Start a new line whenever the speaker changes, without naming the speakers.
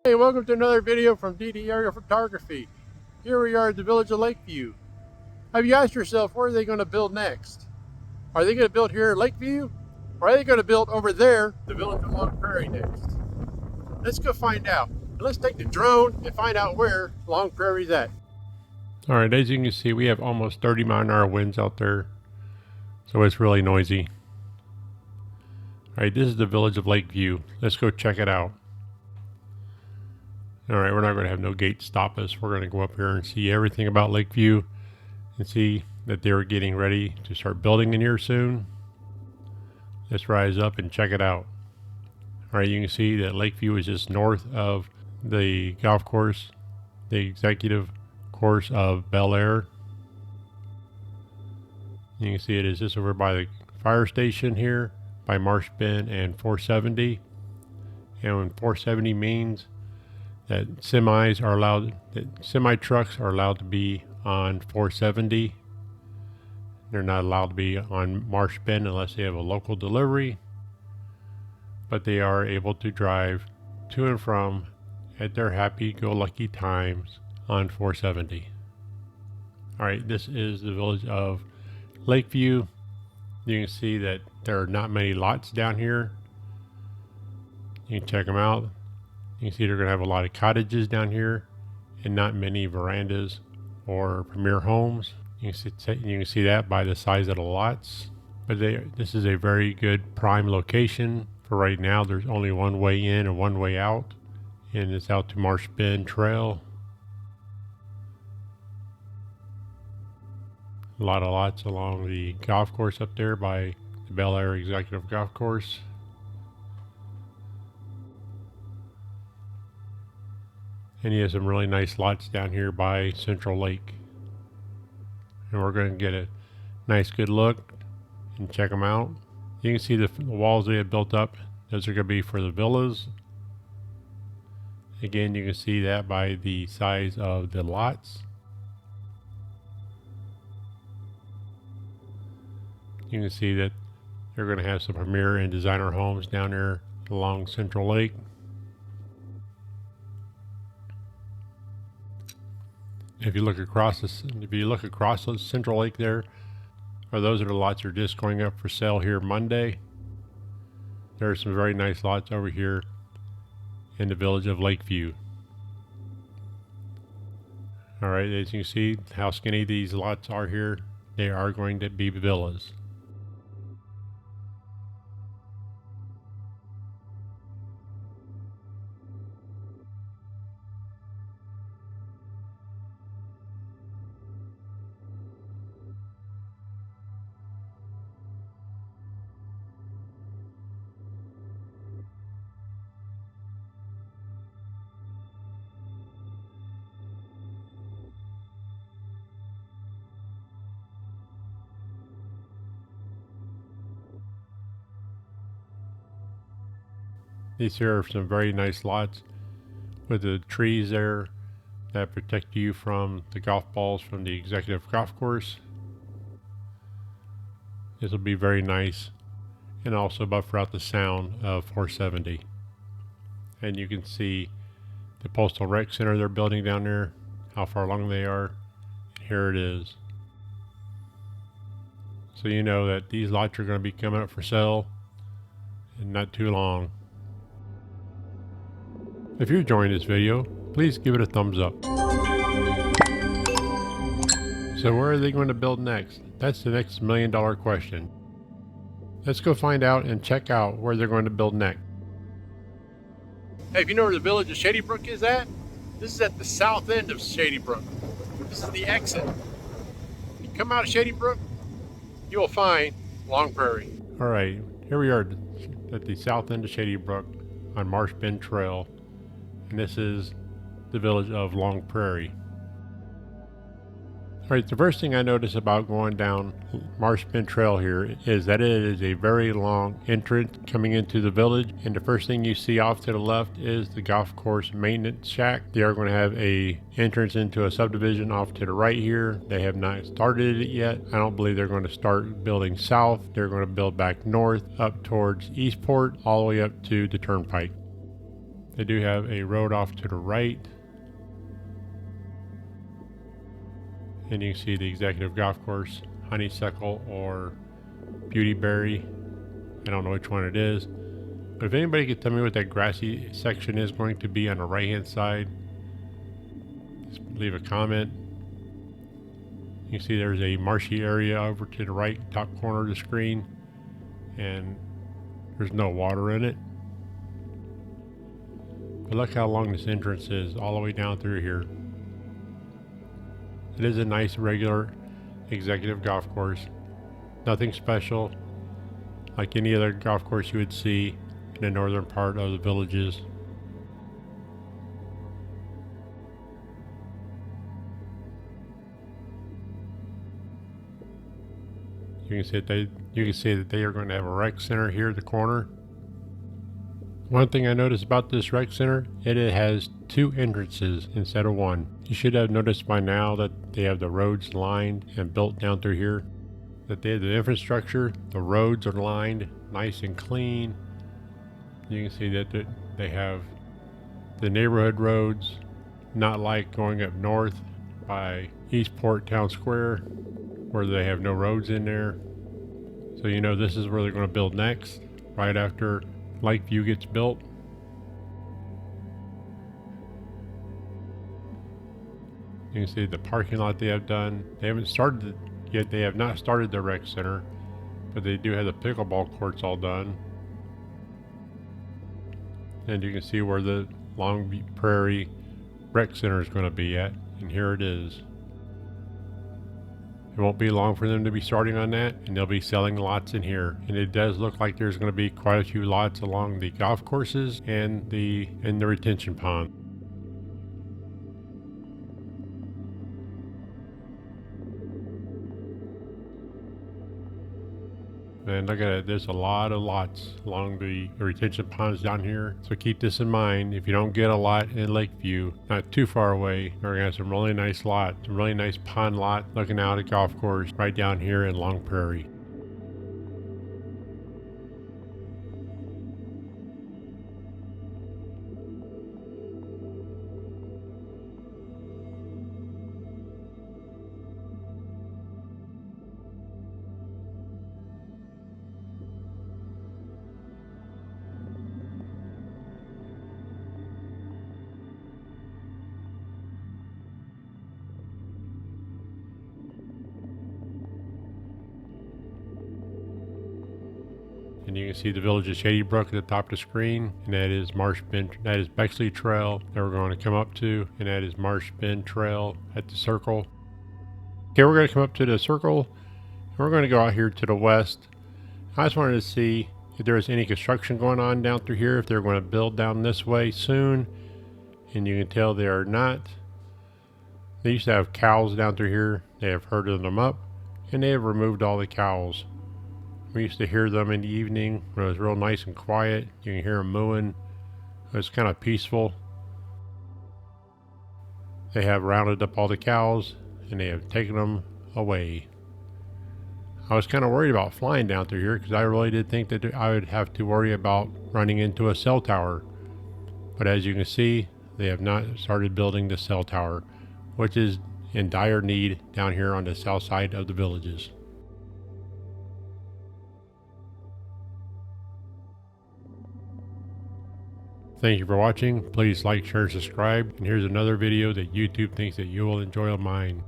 Hey, welcome to another video from DD Aerial Photography. Here we are at the Village of Lakeview. Have you asked yourself, where are they going to build next? Are they going to build here at Lakeview? Or are they going to build over there, the Village of Long Prairie next? Let's go find out. And let's take the drone and find out where Long Prairie's at. Alright, as you can see, we have almost 30-mile-an-hour winds out there. So it's really noisy. Alright, this is the Village of Lakeview. Let's go check it out. Alright, we're not going to have no gate stop us. We're going to go up here and see everything about Lakeview and see that they're getting ready to start building in here soon. Let's rise up and check it out. Alright, you can see that Lakeview is just north of the golf course, the executive course of Bellaire. You can see it is just over by the fire station here, by Marsh Bend and 470. And when 470 means that semi trucks are allowed to be on 470. They're not allowed to be on Marsh Bend unless they have a local delivery, but they are able to drive to and from at their happy-go-lucky times on 470. Alright, this is the Village of Lakeview. You can see that there are not many lots down here. You can check them out. You can see they're going to have a lot of cottages down here and not many verandas or premier homes. You can see that by the size of the lots. But this is a very good prime location for right now. There's only one way in and one way out, and it's out to Marsh Bend Trail. A lot of lots along the golf course up there by the Bellaire Executive Golf Course. And he has some really nice lots down here by Central Lake. And we're going to get a nice good look and check them out. You can see the walls they have built up. Those are going to be for the villas. Again, you can see that by the size of the lots. You can see that they're going to have some premier and designer homes down there along Central Lake. If you look across the Central Lake there, those are the lots that are just going up for sale here Monday. There are some very nice lots over here in the Village of Lakeview. Alright, as you can see how skinny these lots are here, they are going to be villas. These here are some very nice lots with the trees there that protect you from the golf balls from the executive golf course. This will be very nice and also buffer out the sound of 470. And you can see the Postal Rec Center they're building down there, how far along they are. And here it is. So you know that these lots are going to be coming up for sale in not too long. If you're enjoying this video, please give it a thumbs up. So where are they going to build next? That's the next $1 million question. Let's go find out and check out where they're going to build next. Hey, if you know where the Village of Shady Brook is at, this is at the south end of Shady Brook. This is the exit. You come out of Shady Brook, you will find Long Prairie. Alright, here we are at the south end of Shady Brook on Marsh Bend Trail. And this is the Village of Long Prairie. Alright, the first thing I notice about going down Marsh Bend Trail here is that it is a very long entrance coming into the village, and the first thing you see off to the left is the golf course maintenance shack. They are going to have a entrance into a subdivision off to the right here. They have not started it yet. I don't believe they're going to start building south. They're going to build back north up towards Eastport all the way up to the turnpike. They do have a road off to the right. And you can see the Executive Golf Course, honeysuckle or beautyberry. I don't know which one it is. But if anybody could tell me what that grassy section is going to be on the right hand side, just leave a comment. You can see there's a marshy area over to the right top corner of the screen, and there's no water in it. But look how long this entrance is, all the way down through here. It is a nice regular executive golf course. Nothing special, like any other golf course you would see in the northern part of the Villages. You can see that they are going to have a rec center here at the corner. One thing I noticed about this rec center, it has 2 entrances instead of 1. You should have noticed by now that they have the roads lined and built down through here. That they have the infrastructure, the roads are lined nice and clean. You can see that they have the neighborhood roads, not like going up north by Eastport Town Square, where they have no roads in there. So you know this is where they're going to build next, right after Lakeview gets built. You can see the parking lot they have done. They haven't started yet. They have not started the rec center, but they do have the pickleball courts all done. And you can see where the Prairie rec center is going to be at, and here it is. It won't be long for them to be starting on that, and they'll be selling lots in here. And it does look like there's going to be quite a few lots along the golf courses and the retention pond. And look at it, there's a lot of lots along the retention ponds down here. So keep this in mind. If you don't get a lot in Lakeview, not too far away, we're gonna have some really nice lots, some really nice pond lot looking out at golf course right down here in Long Prairie. And you can see the Village of Shady Brook at the top of the screen, and that is Marsh Bend, that is Bexley Trail that we're going to come up to, and that is Marsh Bend Trail at the circle. Okay, we're going to come up to the circle, and we're going to go out here to the west. I just wanted to see if there was any construction going on down through here, if they're going to build down this way soon, and you can tell they are not. They used to have cows down through here. They have herded them up, and they have removed all the cows. We used to hear them in the evening when it was real nice and quiet. You can hear them mooing. It was kind of peaceful. They have rounded up all the cows and they have taken them away. I was kind of worried about flying down through here because I really did think that I would have to worry about running into a cell tower. But as you can see, they have not started building the cell tower, which is in dire need down here on the south side of the Villages. Thank you for watching. Please like, share, subscribe. And here's another video that YouTube thinks that you will enjoy of mine.